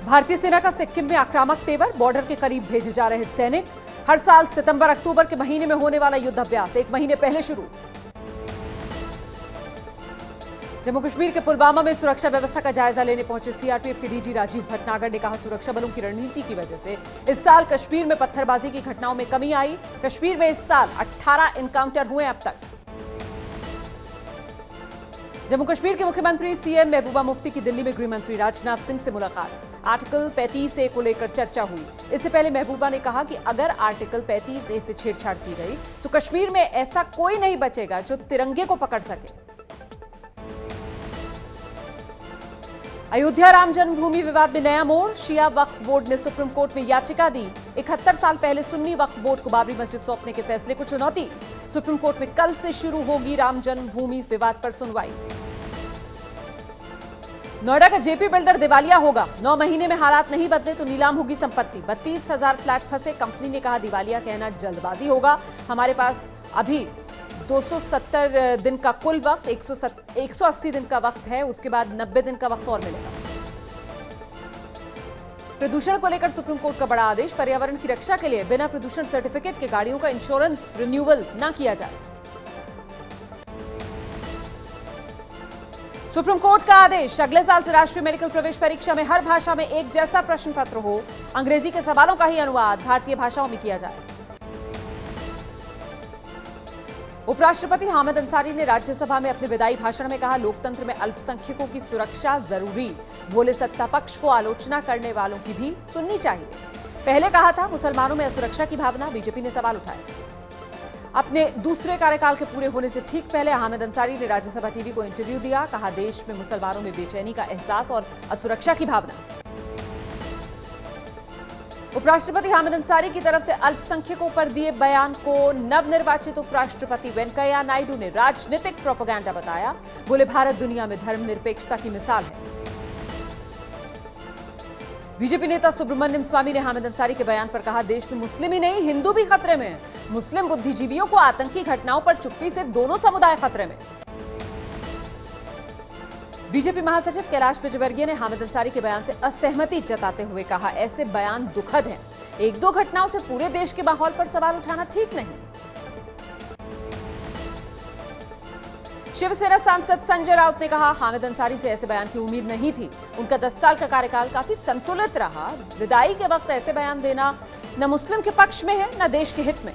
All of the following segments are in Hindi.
भारतीय सेना का सिक्किम में आक्रामक तेवर, बॉर्डर के करीब भेजे जा रहे सैनिक। हर साल सितंबर अक्टूबर के महीने में होने वाला युद्धाभ्यास 1 महीने पहले शुरू। जम्मू कश्मीर के पुलवामा में सुरक्षा व्यवस्था का जायजा लेने पहुंचे सीआरपीएफ के डीजी राजीव भटनागर ने कहा, सुरक्षा बलों की रणनीति की वजह से इस साल कश्मीर में पत्थरबाजी की घटनाओं में कमी आई। कश्मीर में इस साल 18 एनकाउंटर हुए अब तक। जम्मू कश्मीर के मुख्यमंत्री सीएम महबूबा मुफ्ती की दिल्ली में गृहमंत्री राजनाथ सिंह से मुलाकात। आर्टिकल 35A को लेकर चर्चा हुई। इससे पहले महबूबा ने कहा कि अगर आर्टिकल 35A से छेड़छाड़ की गई तो कश्मीर में ऐसा कोई नहीं बचेगा जो तिरंगे को पकड़ सके। अयोध्या राम जन्मभूमि विवाद में नया मोड़, शिया वक्फ बोर्ड ने सुप्रीम कोर्ट में याचिका दी। 71 साल पहले सुन्नी वक्फ बोर्ड को बाबरी मस्जिद सौंपने के फैसले को चुनौती। सुप्रीम कोर्ट में कल से शुरू होगी राम जन्मभूमि विवाद पर सुनवाई। नोएडा का जेपी बिल्डर दिवालिया होगा। 9 महीने में हालात नहीं बदले तो नीलाम होगी संपत्ति। 32,000 फ्लैट फंसे। कंपनी ने कहा, दिवालिया कहना जल्दबाजी होगा, हमारे पास अभी 270 दिन का कुल वक्त, 180 दिन का वक्त है, उसके बाद 90 दिन का वक्त और मिलेगा। प्रदूषण को लेकर सुप्रीम कोर्ट का बड़ा आदेश, पर्यावरण की रक्षा के लिए बिना प्रदूषण सर्टिफिकेट के गाड़ियों का इंश्योरेंस रिन्यूअल न किया जाए। सुप्रीम कोर्ट का आदेश, अगले साल से राष्ट्रीय मेडिकल प्रवेश परीक्षा में हर भाषा में एक जैसा प्रश्न पत्र हो। अंग्रेजी के सवालों का ही अनुवाद भारतीय भाषाओं में किया जाए। उपराष्ट्रपति हामिद अंसारी ने राज्यसभा में अपने विदाई भाषण में कहा, लोकतंत्र में अल्पसंख्यकों की सुरक्षा जरूरी। बोले, सत्ता पक्ष को आलोचना करने वालों की भी सुननी चाहिए। पहले कहा था मुसलमानों में असुरक्षा की भावना, बीजेपी ने सवाल उठाए। अपने दूसरे कार्यकाल के पूरे होने से ठीक पहले हामिद अंसारी ने राज्यसभा टीवी को इंटरव्यू दिया। कहा, देश में मुसलमानों में बेचैनी का एहसास और असुरक्षा की भावना। उपराष्ट्रपति हामिद अंसारी की तरफ से अल्पसंख्यकों पर दिए बयान को नवनिर्वाचित उपराष्ट्रपति वेंकैया नायडू ने राजनीतिक प्रोपेगेंडा बताया। बोले, भारत दुनिया में धर्मनिरपेक्षता की मिसाल है। बीजेपी नेता सुब्रमण्यम स्वामी ने हामिद अंसारी के बयान पर कहा, देश में मुस्लिम ही नहीं हिंदू भी खतरे में है। मुस्लिम बुद्धिजीवियों को आतंकी घटनाओं पर चुप्पी से दोनों समुदाय खतरे में। बीजेपी महासचिव कैलाश विजयवर्गीय ने हामिद अंसारी के बयान से असहमति जताते हुए कहा, ऐसे बयान दुखद हैं। 1-2 घटनाओं से पूरे देश के माहौल पर सवाल उठाना ठीक नहीं। शिवसेना सांसद संजय राउत ने कहा, हामिद अंसारी से ऐसे बयान की उम्मीद नहीं थी। उनका 10 साल का कार्यकाल काफी संतुलित रहा। विदाई के वक्त ऐसे बयान देना न मुस्लिम के पक्ष में है न देश के हित में।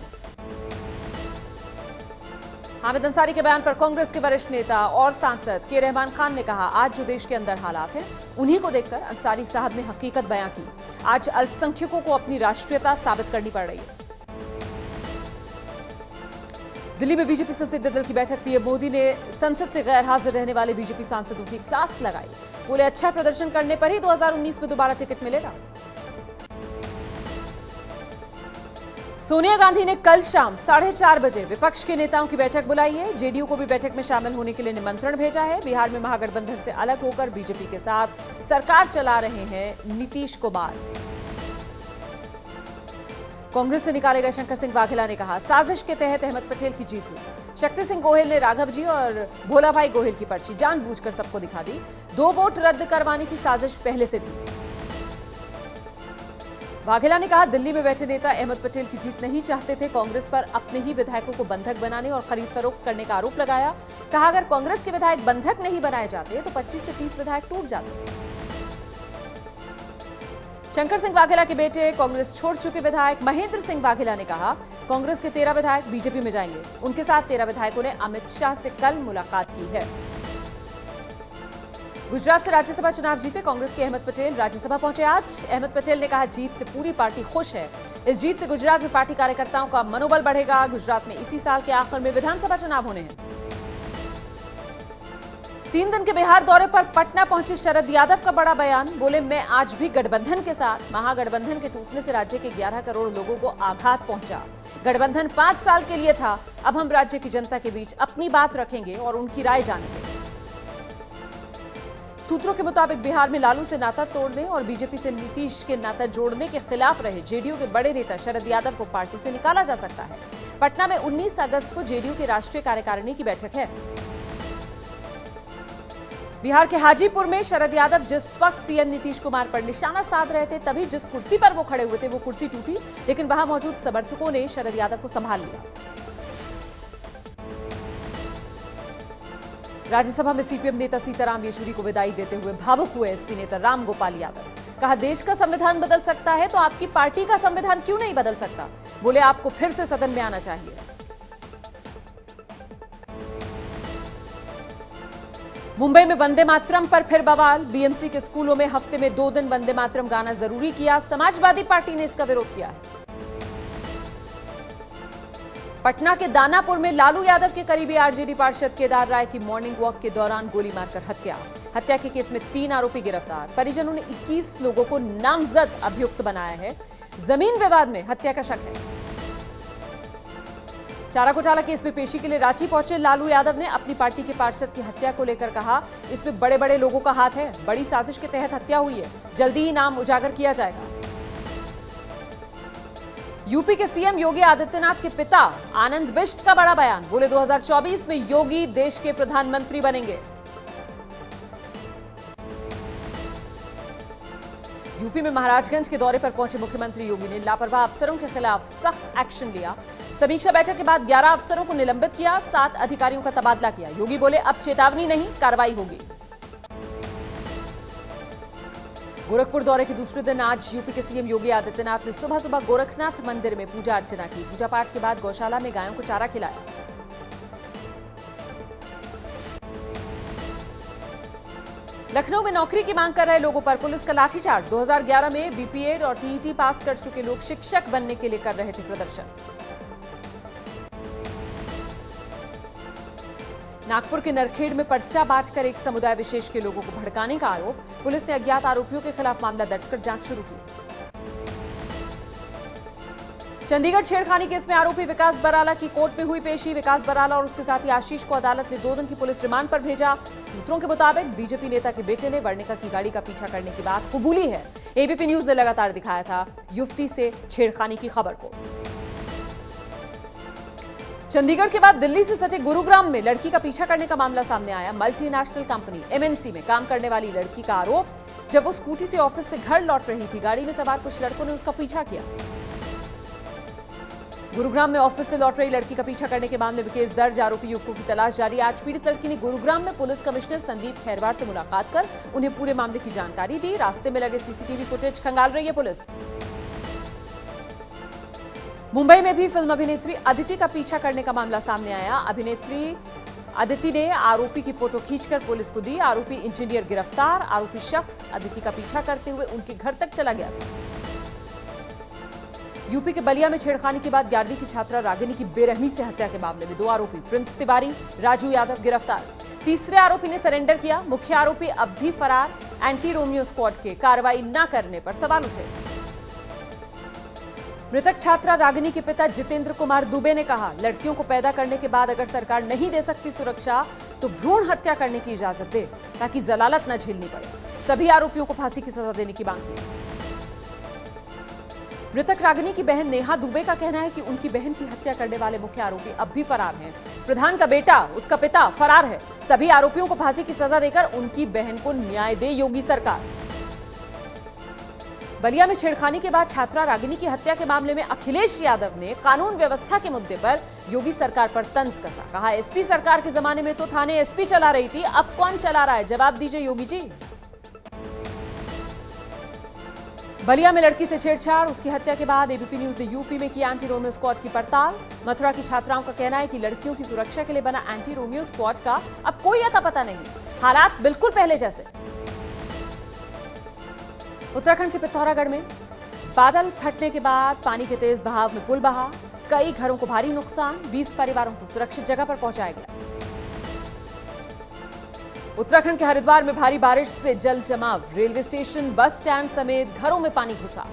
हामिद अंसारी के बयान पर कांग्रेस के वरिष्ठ नेता और सांसद के रहमान खान ने कहा, आज जो देश के अंदर हालात हैं उन्हीं को देखकर अंसारी साहब ने हकीकत बयां की। आज अल्पसंख्यकों को अपनी राष्ट्रीयता साबित करनी पड़ रही है। दिल्ली में बीजेपी संसदीय दल की बैठक, पीएम मोदी ने संसद से गैर हाजिर रहने वाले बीजेपी सांसदों की क्लास लगाई। बोले, अच्छा प्रदर्शन करने पर ही 2019 में दोबारा टिकट मिलेगा। सोनिया गांधी ने कल शाम 4:30 बजे विपक्ष के नेताओं की बैठक बुलाई है। जेडीयू को भी बैठक में शामिल होने के लिए निमंत्रण भेजा है। बिहार में महागठबंधन से अलग होकर बीजेपी के साथ सरकार चला रहे हैं नीतीश कुमार। कांग्रेस से निकाले गए शंकर सिंह वाघेला ने कहा, साजिश के तहत अहमद पटेल की जीत हुई। शक्ति सिंह गोहिल ने राघव जी और भोला भाई गोहिल की पर्ची जानबूझकर सबको दिखा दी। 2 वोट रद्द करवाने की साजिश पहले से थी। वाघेला ने कहा, दिल्ली में बैठे नेता अहमद पटेल की जीत नहीं चाहते थे। कांग्रेस पर अपने ही विधायकों को बंधक बनाने और खरीद फरोख्त करने का आरोप लगाया। कहा, अगर कांग्रेस के विधायक बंधक नहीं बनाए जाते तो 25 से 30 विधायक टूट जाते। शंकर सिंह वाघेला के बेटे कांग्रेस छोड़ चुके विधायक महेंद्र सिंह वाघेला ने कहा, कांग्रेस के 13 विधायक बीजेपी में जाएंगे। उनके साथ 13 विधायकों ने अमित शाह से कल मुलाकात की है। गुजरात से राज्यसभा चुनाव जीते कांग्रेस के अहमद पटेल राज्यसभा पहुंचे आज। अहमद पटेल ने कहा, जीत से पूरी पार्टी खुश है। इस जीत से गुजरात में पार्टी कार्यकर्ताओं का मनोबल बढ़ेगा। गुजरात में इसी साल के आखिर में विधानसभा चुनाव होने हैं। 3 दिन के बिहार दौरे पर पटना पहुंचे शरद यादव का बड़ा बयान। बोले, मैं आज भी गठबंधन के साथ। महागठबंधन के टूटने से राज्य के 11 करोड़ लोगों को आघात पहुंचा। गठबंधन 5 साल के लिए था। अब हम राज्य की जनता के बीच अपनी बात रखेंगे और उनकी राय जानेंगे। सूत्रों के मुताबिक बिहार में लालू से नाता तोड़ने और बीजेपी से नीतीश के नाता जोड़ने के खिलाफ रहे जेडीयू के बड़े नेता शरद यादव को पार्टी से निकाला जा सकता है। पटना में 19 अगस्त को जेडीयू की राष्ट्रीय कार्यकारिणी की बैठक है। बिहार के हाजीपुर में शरद यादव जिस वक्त सीएम नीतीश कुमार पर निशाना साध रहे थे, तभी जिस कुर्सी पर वो खड़े हुए थे वो कुर्सी टूटी, लेकिन वहां मौजूद समर्थकों ने शरद यादव को संभाल लिया। राज्यसभा में सीपीएम नेता सीताराम येचुरी को विदाई देते हुए भावुक हुए एसपी नेता राम गोपाल यादव। कहा, देश का संविधान बदल सकता है तो आपकी पार्टी का संविधान क्यों नहीं बदल सकता। बोले, आपको फिर से सदन में आना चाहिए। मुंबई में वंदे मातरम पर फिर बवाल। बीएमसी के स्कूलों में हफ्ते में 2 दिन वंदे मातरम गाना जरूरी किया। समाजवादी पार्टी ने इसका विरोध किया है। पटना के दानापुर में लालू यादव के करीबी आरजेडी पार्षद केदार राय की मॉर्निंग वॉक के दौरान गोली मारकर हत्या के केस में 3 आरोपी गिरफ्तार। परिजनों ने 21 लोगों को नामजद अभियुक्त बनाया है। जमीन विवाद में हत्या का शक है। चारा घोटाला केस में पेशी के लिए रांची पहुंचे लालू यादव ने अपनी पार्टी के पार्षद की हत्या को लेकर कहा, इसमें बड़े बड़े लोगों का हाथ है। बड़ी साजिश के तहत हत्या हुई है। जल्दी ही नाम उजागर किया जाएगा। यूपी के सीएम योगी आदित्यनाथ के पिता आनंद बिष्ट का बड़ा बयान। बोले, 2024 में योगी देश के प्रधानमंत्री बनेंगे। यूपी में महाराजगंज के दौरे पर पहुंचे मुख्यमंत्री योगी ने लापरवाह अफसरों के खिलाफ सख्त एक्शन लिया। समीक्षा बैठक के बाद 11 अफसरों को निलंबित किया, 7 अधिकारियों का तबादला किया। योगी बोले, अब चेतावनी नहीं, कार्रवाई होगी। गोरखपुर दौरे के दूसरे दिन आज यूपी के सीएम योगी आदित्यनाथ ने सुबह सुबह गोरखनाथ मंदिर में पूजा अर्चना की। पूजा पाठ के बाद गौशाला में गायों को चारा खिलाया। लखनऊ में नौकरी की मांग कर रहे लोगों पर पुलिस का लाठीचार्ज। 2011 में बीपीएड और टीईटी पास कर चुके लोग शिक्षक बनने के लिए कर रहे थे प्रदर्शन। नागपुर के नरखेड़ में पर्चा बांटकर एक समुदाय विशेष के लोगों को भड़काने का आरोप। पुलिस ने अज्ञात आरोपियों के खिलाफ मामला दर्ज कर जांच शुरू की। चंडीगढ़ छेड़खानी केस में आरोपी विकास बराला की कोर्ट में हुई पेशी। विकास बराला और उसके साथी आशीष को अदालत ने 2 दिन की पुलिस रिमांड पर भेजा। सूत्रों के मुताबिक बीजेपी नेता के बेटे ने वर्णिका की गाड़ी का पीछा करने की बात कबूली है। एबीपी न्यूज ने लगातार दिखाया था युवती से छेड़खानी की खबर को। चंडीगढ़ के बाद दिल्ली से सटे गुरुग्राम में लड़की का पीछा करने का मामला सामने आया। मल्टीनेशनल कंपनी एमएनसी में काम करने वाली लड़की का आरोप, जब वो स्कूटी से ऑफिस से घर लौट रही थी, गाड़ी में सवार कुछ लड़कों ने उसका पीछा किया। गुरुग्राम में ऑफिस से लौट रही लड़की का पीछा करने के मामले में केस दर्ज। आरोपी युवकों की तलाश जारी। आज पीड़ित लड़की ने गुरुग्राम में पुलिस कमिश्नर संदीप खैरवार से मुलाकात कर उन्हें पूरे मामले की जानकारी दी। रास्ते में लगे सीसीटीवी फुटेज खंगाल रही है पुलिस। मुंबई में भी फिल्म अभिनेत्री अदिति का पीछा करने का मामला सामने आया। अभिनेत्री अदिति ने आरोपी की फोटो खींचकर पुलिस को दी। आरोपी इंजीनियर गिरफ्तार। आरोपी शख्स अदिति का पीछा करते हुए उनके घर तक चला गया था। यूपी के बलिया में छेड़खानी के बाद 11वीं की छात्रा रागिनी की बेरहमी से हत्या के मामले में 2 आरोपी प्रिंस तिवारी, राजू यादव गिरफ्तार। तीसरे आरोपी ने सरेंडर किया। मुख्य आरोपी अब भी फरार। एंटी रोमियो स्क्वाड के कार्रवाई न करने पर सवाल उठे। मृतक छात्रा रागिनी के पिता जितेंद्र कुमार दुबे ने कहा, लड़कियों को पैदा करने के बाद अगर सरकार नहीं दे सकती सुरक्षा तो भ्रूण हत्या करने की इजाजत दे, ताकि जलालत न झेलनी पड़े। सभी आरोपियों को फांसी की सजा देने की मांग की। मृतक रागिनी की बहन नेहा दुबे का कहना है कि उनकी बहन की हत्या करने वाले मुख्य आरोपी अब भी फरार हैं। प्रधान का बेटा, उसका पिता फरार है। सभी आरोपियों को फांसी की सजा देकर उनकी बहन को न्याय दे योगी सरकार। बलिया में छेड़खानी के बाद छात्रा रागिनी की हत्या के मामले में अखिलेश यादव ने कानून व्यवस्था के मुद्दे पर योगी सरकार पर तंज कसा। कहा, एसपी सरकार के जमाने में तो थाने एसपी चला रही थी, अब कौन चला रहा है, जवाब दीजिए योगी जी। बलिया में लड़की से छेड़छाड़, उसकी हत्या के बाद एबीपी न्यूज ने यूपी में की एंटी रोमियो स्क्वाड की पड़ताल। मथुरा की छात्राओं का कहना है कि लड़कियों की सुरक्षा के लिए बना एंटी रोमियो स्क्वाड का अब कोई अता पता नहीं, हालात बिल्कुल पहले जैसे। उत्तराखंड के पिथौरागढ़ में बादल फटने के बाद पानी के तेज बहाव में पुल बहा। कई घरों को भारी नुकसान। 20 परिवारों को सुरक्षित जगह पर पहुंचाया गया। उत्तराखंड के हरिद्वार में भारी बारिश से जल जमाव। रेलवे स्टेशन, बस स्टैंड समेत घरों में पानी घुसा।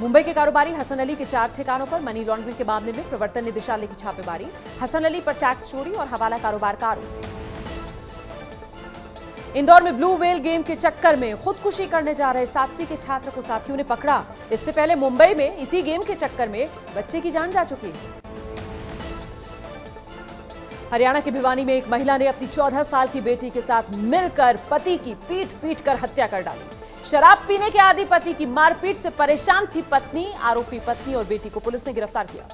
मुंबई के कारोबारी हसन अली के 4 ठिकानों पर मनी लॉन्ड्रिंग के मामले में प्रवर्तन निदेशालय की छापेमारी। हसन अली पर टैक्स चोरी और हवाला कारोबार का आरोप। इंदौर में ब्लू व्हेल गेम के चक्कर में खुदकुशी करने जा रहे 7वीं के छात्र को साथियों ने पकड़ा। इससे पहले मुंबई में इसी गेम के चक्कर में बच्चे की जान जा चुकी है। हरियाणा के भिवानी में एक महिला ने अपनी 14 साल की बेटी के साथ मिलकर पति की पीट पीट कर हत्या कर डाली। शराब पीने के आदी पति की मारपीट से परेशान थी पत्नी। आरोपी पत्नी और बेटी को पुलिस ने गिरफ्तार किया।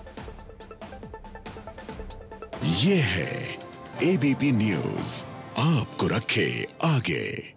ये है एबीपी न्यूज, आपको रखे आगे।